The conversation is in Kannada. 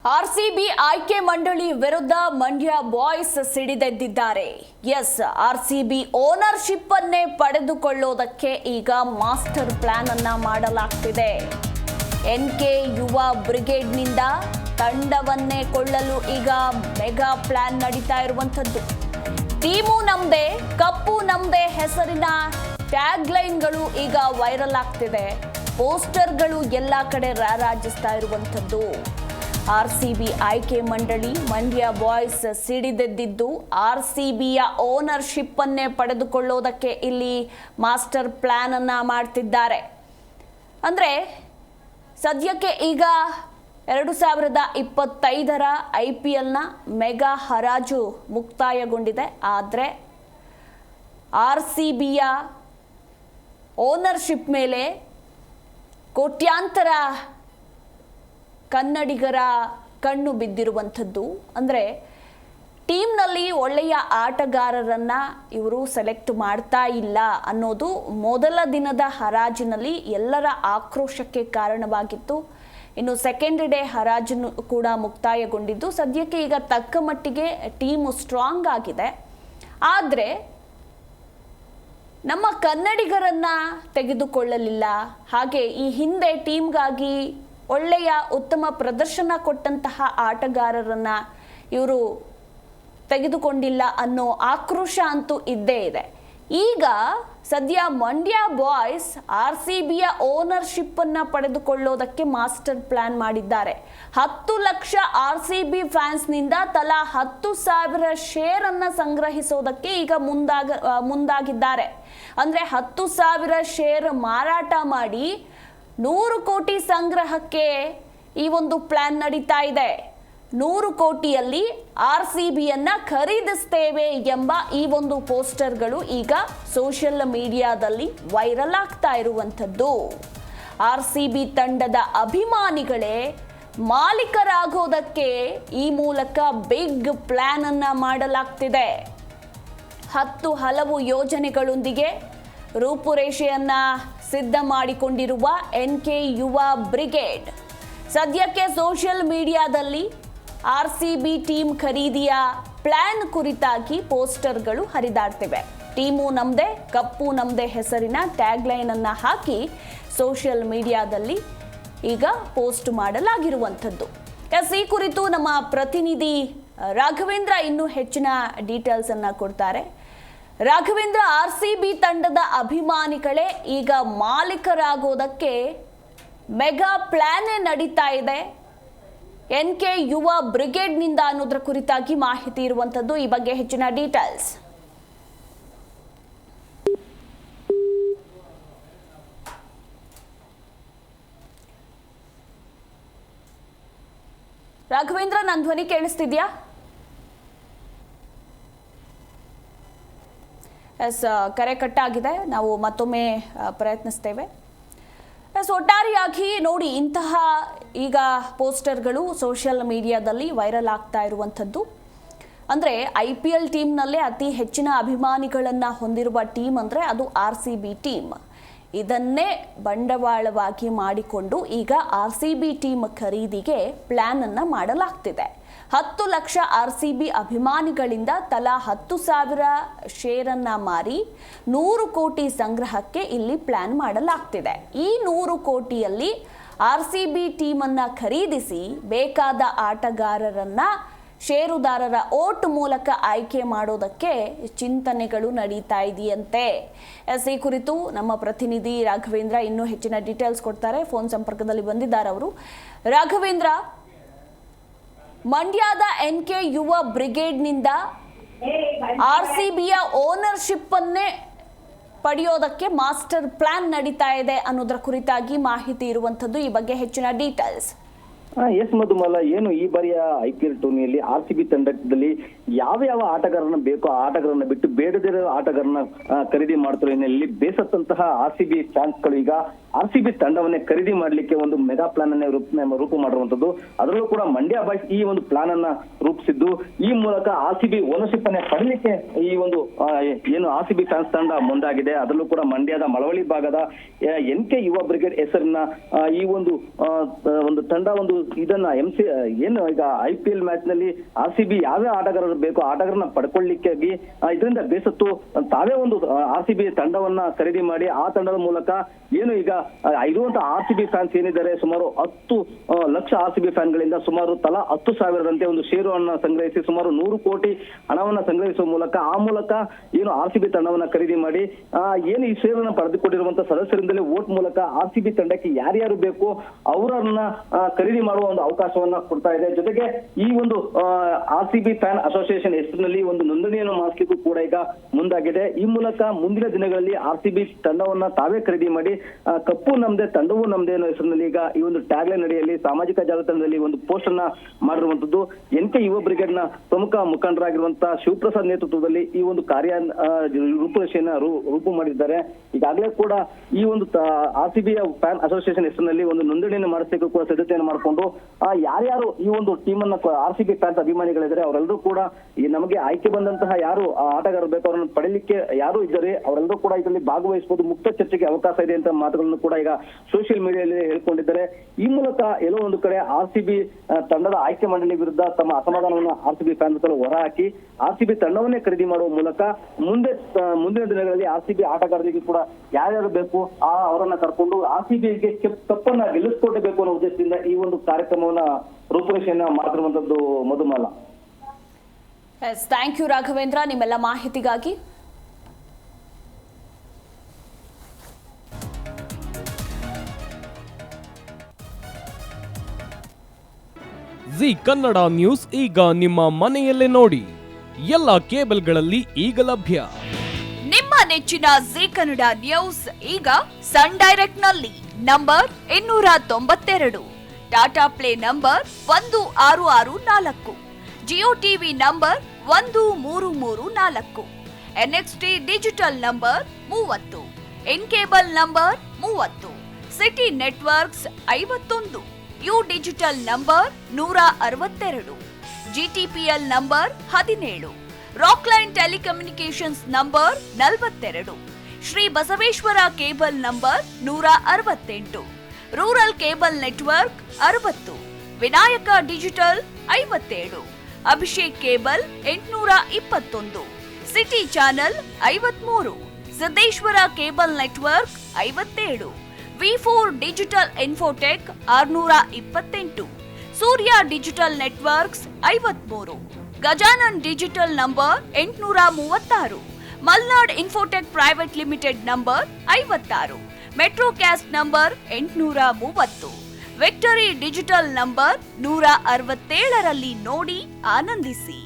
ಆರ್ಸಿಬಿ ಆಯ್ಕೆ ಮಂಡಳಿ ವಿರುದ್ಧ ಮಂಡ್ಯ ಬಾಯ್ಸ್ ಸಿಡಿದೆದ್ದಿದ್ದಾರೆ. ಎಸ್, ಆರ್ಸಿಬಿ ಓನರ್ಶಿಪ್ ಅನ್ನೇ ಪಡೆದುಕೊಳ್ಳೋದಕ್ಕೆ ಈಗ ಮಾಸ್ಟರ್ ಪ್ಲಾನ್ ಅನ್ನ ಮಾಡಲಾಗ್ತಿದೆ. ಎನ್ಕೆ ಯುವ ಬ್ರಿಗೇಡ್ನಿಂದ ತಂಡವನ್ನೇ ಕೊಳ್ಳಲು ಈಗ ಮೆಗಾ ಪ್ಲಾನ್ ನಡೀತಾ ಇರುವಂತದ್ದು. ಟೀಮು ನಮ್ದೇ, ಕಪ್ಪು ನಮ್ದೇ ಹೆಸರಿನ ಟ್ಯಾಗ್ ಲೈನ್ಗಳು ಈಗ ವೈರಲ್ ಆಗ್ತಿದೆ. ಪೋಸ್ಟರ್ಗಳು ಎಲ್ಲ ಕಡೆ ರಾರಾಜಿಸ್ತಾ ಇರುವಂತದ್ದು. ಆರ್ಸಿಬಿ ಆಯ್ಕೆ ಮಂಡಳಿ ಮಂಡ್ಯ ಬಾಯ್ಸ್ ಸಿಡಿದೆದ್ದಿದ್ದು ಆರ್ಸಿಬಿಯ ಓನರ್ಶಿಪ್ ಅನ್ನೇ ಪಡೆದುಕೊಳ್ಳೋದಕ್ಕೆ ಇಲ್ಲಿ ಮಾಸ್ಟರ್ ಪ್ಲಾನ್ ಅನ್ನ ಮಾಡ್ತಿದ್ದಾರೆ. ಅಂದ್ರೆ ಸದ್ಯಕ್ಕೆ ಈಗ 2025ರ IPLನ ಮೆಗಾ ಹರಾಜು ಮುಕ್ತಾಯಗೊಂಡಿದೆ. ಆದರೆ ಆರ್ಸಿಬಿಯ ಓನರ್ಶಿಪ್ ಮೇಲೆ ಕೋಟ್ಯಾಂತರ ಕನ್ನಡಿಗರ ಕಣ್ಣು ಬಿದ್ದಿರುವಂಥದ್ದು. ಅಂದರೆ ಟೀಮ್ನಲ್ಲಿ ಒಳ್ಳೆಯ ಆಟಗಾರರನ್ನು ಇವರು ಸೆಲೆಕ್ಟ್ ಮಾಡ್ತಾ ಇಲ್ಲ ಅನ್ನೋದು ಮೊದಲ ದಿನದ ಹರಾಜಿನಲ್ಲಿ ಎಲ್ಲರ ಆಕ್ರೋಶಕ್ಕೆ ಕಾರಣವಾಗಿತ್ತು. ಇನ್ನು ಸೆಕೆಂಡ್ ಡೇ ಹರಾಜು ಕೂಡ ಮುಕ್ತಾಯಗೊಂಡಿದ್ದು ಸದ್ಯಕ್ಕೆ ಈಗ ತಕ್ಕ ಮಟ್ಟಿಗೆ ಟೀಮು ಸ್ಟ್ರಾಂಗ್ ಆಗಿದೆ. ಆದರೆ ನಮ್ಮ ಕನ್ನಡಿಗರನ್ನ ತೆಗೆದುಕೊಳ್ಳಲಿಲ್ಲ. ಹಾಗೆ ಈ ಹಿಂದೆ ಟೀಮ್ಗಾಗಿ ಒಳ್ಳೆಯ ಉತ್ತಮ ಪ್ರದರ್ಶನ ಕೊಟ್ಟಂತಹ ಆಟಗಾರರನ್ನ ಇವರು ತೆಗೆದುಕೊಂಡಿಲ್ಲ ಅನ್ನೋ ಆಕ್ರೋಶ ಅಂತೂ ಇದ್ದೇ ಇದೆ. ಈಗ ಸದ್ಯ ಮಂಡ್ಯ ಬಾಯ್ಸ್ RCBಯ ಓನರ್ಶಿಪ್ ಅನ್ನ ಪಡೆದುಕೊಳ್ಳೋದಕ್ಕೆ ಮಾಸ್ಟರ್ ಪ್ಲಾನ್ ಮಾಡಿದ್ದಾರೆ. 10 ಲಕ್ಷ RCB ಫ್ಯಾನ್ಸ್ನಿಂದ ತಲಾ 10,000 ಶೇರ್ ಅನ್ನ ಸಂಗ್ರಹಿಸೋದಕ್ಕೆ ಈಗ ಮುಂದಾಗಿದ್ದಾರೆ. ಅಂದ್ರೆ 10,000 ಶೇರ್ ಮಾರಾಟ ಮಾಡಿ 100 ಕೋಟಿ ಸಂಗ್ರಹಕ್ಕೆ ಈ ಒಂದು ಪ್ಲಾನ್ ನಡೀತಾ ಇದೆ. 100 ಕೋಟಿಯಲ್ಲಿ RCBಯನ್ನ ಖರೀದಿಸ್ತೇವೆ ಎಂಬ ಈ ಒಂದು ಪೋಸ್ಟರ್ಗಳು ಈಗ ಸೋಷಿಯಲ್ ಮೀಡಿಯಾದಲ್ಲಿ ವೈರಲ್ ಆಗ್ತಾ ಇರುವಂಥದ್ದು. RCB ತಂಡದ ಅಭಿಮಾನಿಗಳೇ ಮಾಲೀಕರಾಗೋದಕ್ಕೆ ಈ ಮೂಲಕ ಬಿಗ್ ಪ್ಲಾನ್ ಅನ್ನ ಮಾಡಲಾಗ್ತಿದೆ. 10 ಹಲವು ಯೋಜನೆಗಳೊಂದಿಗೆ ರೂಪುರೇಷೆಯನ್ನ ಸಿದ್ಧ ಮಾಡಿಕೊಂಡಿರುವ ಎನ್ಕೆ ಯುವ ಬ್ರಿಗೇಡ್ ಸದ್ಯಕ್ಕೆ ಸೋಷಿಯಲ್ ಮೀಡಿಯಾದಲ್ಲಿ RCB ಟೀಮ್ ಖರೀದಿಯ ಪ್ಲಾನ್ ಕುರಿತಾಗಿ ಪೋಸ್ಟರ್ಗಳು ಹರಿದಾಡ್ತಿವೆ. ಟೀಮು ನಮ್ದೇ, ಕಪ್ಪು ನಮ್ದೇ ಹೆಸರಿನ ಟ್ಯಾಗ್ ಲೈನ್ ಅನ್ನ ಹಾಕಿ ಸೋಷಿಯಲ್ ಮೀಡಿಯಾದಲ್ಲಿ ಈಗ ಪೋಸ್ಟ್ ಮಾಡಲಾಗಿರುವಂಥದ್ದು. ಈ ಕುರಿತು ನಮ್ಮ ಪ್ರತಿನಿಧಿ ರಾಘವೇಂದ್ರ ಇನ್ನೂ ಹೆಚ್ಚಿನ ಡೀಟೇಲ್ಸ್ ಅನ್ನ ಕೊಡ್ತಾರೆ. ರಾಘವೇಂದ್ರ, RCB ತಂಡದ ಅಭಿಮಾನಿಗಳೇ ಈಗ ಮಾಲೀಕರಾಗೋದಕ್ಕೆ ಮೆಗಾ ಪ್ಲಾನ್ ನಡೀತಾ ಇದೆ. ಎನ್ಕೆ ಯುವ ಬ್ರಿಗೇಡ್ನಿಂದ ಅನ್ನೋದ್ರ ಕುರಿತಾಗಿ ಮಾಹಿತಿ ಇರುವಂತದ್ದು. ಈ ಬಗ್ಗೆ ಹೆಚ್ಚಿನ ಡೀಟೇಲ್ಸ್. ರಾಘವೇಂದ್ರ, ನನ್ನ ಧ್ವನಿ ಕೇಳಿಸ್ತಿದ್ಯಾ? ಕರೆ ಕಟ್ಟಾಗಿದೆ, ನಾವು ಮತ್ತೊಮ್ಮೆ ಪ್ರಯತ್ನಿಸ್ತೇವೆ. ಒಟ್ಟಾರೆಯಾಗಿ ನೋಡಿ, ಇಂತಹ ಈಗ ಪೋಸ್ಟರ್ಗಳು ಸೋಷಿಯಲ್ ಮೀಡಿಯಾದಲ್ಲಿ ವೈರಲ್ ಆಗ್ತಾ ಇರುವಂಥದ್ದು. ಅಂದರೆ IPL ಟೀಮ್ನಲ್ಲೇ ಅತಿ ಹೆಚ್ಚಿನ ಅಭಿಮಾನಿಗಳನ್ನು ಹೊಂದಿರುವ ಟೀಮ್ ಅಂದರೆ ಅದು RCB ಟೀಮ್. ಇದನ್ನೇ ಬಂಡವಾಳವಾಗಿ ಮಾಡಿಕೊಂಡು ಈಗ RCB ಟೀಮ್ ಖರೀದಿಗೆ ಪ್ಲಾನ್ ಅನ್ನ ಮಾಡಲಾಗ್ತಿದೆ. 10 ಲಕ್ಷ RCB ಅಭಿಮಾನಿಗಳಿಂದ ತಲಾ 10,000 ಶೇರನ್ನ ಮಾರಿ 100 ಕೋಟಿ ಸಂಗ್ರಹಕ್ಕೆ ಇಲ್ಲಿ ಪ್ಲಾನ್ ಮಾಡಲಾಗ್ತಿದೆ. ಈ 100 ಕೋಟಿಯಲ್ಲಿ RCB ಟೀಮನ್ನು ಖರೀದಿಸಿ ಬೇಕಾದ ಆಟಗಾರರನ್ನ ಷೇರುದಾರರ ಓಟ್ ಮೂಲಕ ಆಯ್ಕೆ ಮಾಡೋದಕ್ಕೆ ಚಿಂತನೆಗಳು ನಡೀತಾ ಇದೆಯಂತೆ. ಈ ಕುರಿತು ನಮ್ಮ ಪ್ರತಿನಿಧಿ ರಾಘವೇಂದ್ರ ಇನ್ನೂ ಹೆಚ್ಚಿನ ಡೀಟೇಲ್ಸ್ ಕೊಡ್ತಾರೆ. ಫೋನ್ ಸಂಪರ್ಕದಲ್ಲಿ ಬಂದಿದ್ದಾರೆ ಅವರು. ರಾಘವೇಂದ್ರ, ಮಂಡ್ಯದ ಎನ್ಕೆ ಯುವ ಬ್ರಿಗೇಡ್ನಿಂದ RCBಯ ಓನರ್ಶಿಪ್ ಅನ್ನೇ ಪಡೆಯೋದಕ್ಕೆ ಮಾಸ್ಟರ್ ಪ್ಲಾನ್ ನಡೀತಾ ಇದೆ ಅನ್ನೋದ್ರ ಕುರಿತಾಗಿ ಮಾಹಿತಿ ಇರುವಂತದ್ದು. ಈ ಬಗ್ಗೆ ಹೆಚ್ಚಿನ ಡೀಟೇಲ್ಸ್. ಎಸ್ ಮಧುಮಾಲ, ಏನು ಈ ಬಾರಿಯ IPL ಟೂರ್ನಿಯಲ್ಲಿ RCB ತಂಡದಲ್ಲಿ ಯಾವ ಆಟಗಾರನ ಬೇಕೋ ಆ ಆಟಗಾರನ ಬಿಟ್ಟು ಬೇಡದಿರೋ ಆಟಗಾರನ ಖರೀದಿ ಮಾಡ್ತಾರೆ ಎನ್ನಲ್ಲಿ ಬೇಸತ್ತಂತಹ RCB ಫ್ಯಾನ್ಸ್ಗಳು ಈಗ RCB ತಂಡವನ್ನೇ ಖರೀದಿ ಮಾಡ್ಲಿಕ್ಕೆ ಒಂದು ಮೆಗಾ ಪ್ಲಾನ್ ಅನ್ನೇ ರೂಪ ಮಾಡಿರುವಂತದ್ದು. ಅದರಲ್ಲೂ ಕೂಡ ಮಂಡ್ಯ ಬಾಯ್ಸ್ ಈ ಒಂದು ಪ್ಲಾನ್ ಅನ್ನ ರೂಪಿಸಿದ್ದು, ಈ ಮೂಲಕ RCB ಓನರ್ಶಿಪ್ ಅನ್ನೇ ಪಡಲಿಕ್ಕೆ ಈ ಒಂದು ಏನು RCB ಫ್ಯಾನ್ಸ್ ತಂಡ ಮುಂದಾಗಿದೆ. ಅದರಲ್ಲೂ ಕೂಡ ಮಂಡ್ಯದ ಮಳವಳ್ಳಿ ಭಾಗದ ಎನ್ಕೆ ಯುವ ಬ್ರಿಗೇಡ್ ಹೆಸರಿನ ಈ ಒಂದು ತಂಡ ಒಂದು ಇದನ್ನ ಏನು ಈಗ IPL ಮ್ಯಾಚ್ ನಲ್ಲಿ RCB ಯಾವ್ಯಾವ ಆಟಗಾರರು ಬೇಕು ಆಟಗಾರರನ್ನ ಪಡ್ಕೊಳ್ಳಿಕ್ಕಾಗಿ ಇದರಿಂದ ಬೇಸತ್ತು ತಾವೇ ಒಂದು RCB ತಂಡವನ್ನ ಖರೀದಿ ಮಾಡಿ ಆ ತಂಡದ ಮೂಲಕ ಏನು ಈಗ ಇರುವಂತಹ RCB ಫ್ಯಾನ್ಸ್ ಏನಿದ್ದಾರೆ ಸುಮಾರು 10 ಲಕ್ಷ RCB ಫ್ಯಾನ್ಗಳಿಂದ ಸುಮಾರು ತಲಾ 10,000ರಂತೆ ಒಂದು ಷೇರುವನ್ನ ಸಂಗ್ರಹಿಸಿ ಸುಮಾರು 100 ಕೋಟಿ ಹಣವನ್ನ ಸಂಗ್ರಹಿಸುವ ಮೂಲಕ ಏನು RCB ತಂಡವನ್ನ ಖರೀದಿ ಮಾಡಿ ಏನು ಈ ಷೇರನ್ನ ಪಡೆದುಕೊಂಡಿರುವಂತಹ ಸದಸ್ಯರಿಂದಲೇ ವೋಟ್ ಮೂಲಕ RCB ತಂಡಕ್ಕೆ ಯಾರ್ಯಾರು ಬೇಕು ಅವರನ್ನ ಖರೀದಿ ಮಾಡುವ ಒಂದು ಅವಕಾಶವನ್ನ ಕೊಡ್ತಾ ಇದೆ. ಜೊತೆಗೆ ಈ ಒಂದು RCB ಫ್ಯಾನ್ ಅಸೋಸಿಯೇಷನ್ ಹೆಸರಿನಲ್ಲಿ ಒಂದು ನೋಂದಣಿಯನ್ನು ಮಾಡಿಸಲಿಕ್ಕೂ ಕೂಡ ಈಗ ಮುಂದಾಗಿದೆ. ಈ ಮೂಲಕ ಮುಂದಿನ ದಿನಗಳಲ್ಲಿ RCB ತಂಡವನ್ನ ತಾವೇ ಖರೀದಿ ಮಾಡಿ ಕಪ್ಪು ನಮ್ದೆ ತಂಡವೂ ನಮ್ದೆ ಅನ್ನೋ ಹೆಸರಿನಲ್ಲಿ ಈಗ ಈ ಒಂದು ಟ್ಯಾಗ್ ಲೈನ್ ಅಡಿಯಲ್ಲಿ ಸಾಮಾಜಿಕ ಜಾಲತಾಣದಲ್ಲಿ ಒಂದು ಪೋಸ್ಟ್ ಅನ್ನ ಮಾಡಿರುವಂತದ್ದು. NK ಯುವ ಬ್ರಿಗೇಡ್ ನ ಪ್ರಮುಖ ಮುಖಂಡರಾಗಿರುವಂತಹ ಶಿವಪ್ರಸಾದ್ ನೇತೃತ್ವದಲ್ಲಿ ಈ ಒಂದು ರೂಪುರೇಷೆಯನ್ನ ರೂಪು ಮಾಡಿದ್ದಾರೆ. ಈಗಾಗಲೇ ಕೂಡ ಈ ಒಂದು RCB ಫ್ಯಾನ್ ಅಸೋಸಿಯೇಷನ್ ಹೆಸರಿನಲ್ಲಿ ಒಂದು ನೋಂದಣಿಯನ್ನು ಮಾಡಿಸಲಿಕ್ಕೂ ಕೂಡ ಸಿದ್ಧತೆಯನ್ನು ಮಾಡಿಕೊಂಡು ಯಾರ್ಯಾರು ಈ ಒಂದು ಟೀಮ್ ಅನ್ನ RCB ಫ್ಯಾನ್ಸ್ ಅಭಿಮಾನಿಗಳಿದ್ದಾರೆ ಅವರೆಲ್ಲರೂ ಕೂಡ ಈ ನಮಗೆ ಆಯ್ಕೆ ಬಂದಂತಹ ಯಾರು ಆಟಗಾರರು ಬೇಕು ಅವರನ್ನು ಪಡೆಯಲಿಕ್ಕೆ ಯಾರು ಇದ್ದಾರೆ ಅವರೆಲ್ಲರೂ ಕೂಡ ಇದರಲ್ಲಿ ಭಾಗವಹಿಸಬಹುದು, ಮುಕ್ತ ಚರ್ಚೆಗೆ ಅವಕಾಶ ಇದೆ ಅಂತ ಮಾತುಗಳನ್ನು ಕೂಡ ಈಗ ಸೋಷಿಯಲ್ ಮೀಡಿಯಾದಲ್ಲಿ ಹೇಳ್ಕೊಂಡಿದ್ದಾರೆ. ಈ ಮೂಲಕ ಎಲ್ಲೋ ಒಂದು ಕಡೆ RCB ತಂಡದ ಆಯ್ಕೆ ಮಂಡಳಿ ವಿರುದ್ಧ ತಮ್ಮ ಅಸಮಾಧಾನವನ್ನು RCB ಫ್ಯಾನ್ಸ್ ಹೊರಹಾಕಿ RCB ತಂಡವನ್ನೇ ಖರೀದಿ ಮಾಡುವ ಮೂಲಕ ಮುಂದಿನ ದಿನಗಳಲ್ಲಿ RCB ಆಟಗಾರರಿಗೆ ಕೂಡ ಯಾರ್ಯಾರು ಬೇಕು ಅವರನ್ನ ಕರ್ಕೊಂಡು RCBಗೆ ಕಪ್ಪನ್ನ ಗೆಲ್ಲಿಸ್ಕೊಟ್ಟಬೇಕು ಅನ್ನೋ ಉದ್ದೇಶದಿಂದ ಈ ಒಂದು ಕಾರ್ಯಕ್ರಮವನ್ನ ರೂಪುರೇಷೆಯನ್ನ ಮಾಡಿರುವಂತದ್ದು ಮಧುಮಾಲ. ಥ್ಯಾಂಕ್ ಯು ರಾಘವೇಂದ್ರ ನಿಮ್ಮೆಲ್ಲ ಮಾಹಿತಿಗಾಗಿ. ಜಿ ಕನ್ನಡ ನ್ಯೂಸ್ ಈಗ ನಿಮ್ಮ ಮನೆಯಲ್ಲೇ ನೋಡಿ, ಎಲ್ಲ ಕೇಬಲ್ಗಳಲ್ಲಿ ಈಗ ಲಭ್ಯ. ನಿಮ್ಮ ನೆಚ್ಚಿನ ಜಿ ಕನ್ನಡ ನ್ಯೂಸ್ ಈಗ ಸನ್ ಡೈರೆಕ್ಟ್ ನಲ್ಲಿ number 292, Tata play number 1664, Jio TV number 1334, NXT digital number 30, in cable number 30, city networks 51, U digital number 162, GTPL number 17, Rockline telecommunications number 42, Shri Basaveshwara cable number 168, rural cable network 60, Vinayaka digital 57, Abhishek cable 821, city channel 53, Siddeshwara cable network 57, V4 digital Infotech 628, Surya digital networks 53, Gajanan digital number 836, Malnad Infotech private limited number 56, Metrocast number 830, Victory digital number 167ರಲ್ಲಿ ನೋಡಿ ಆನಂದಿಸಿ.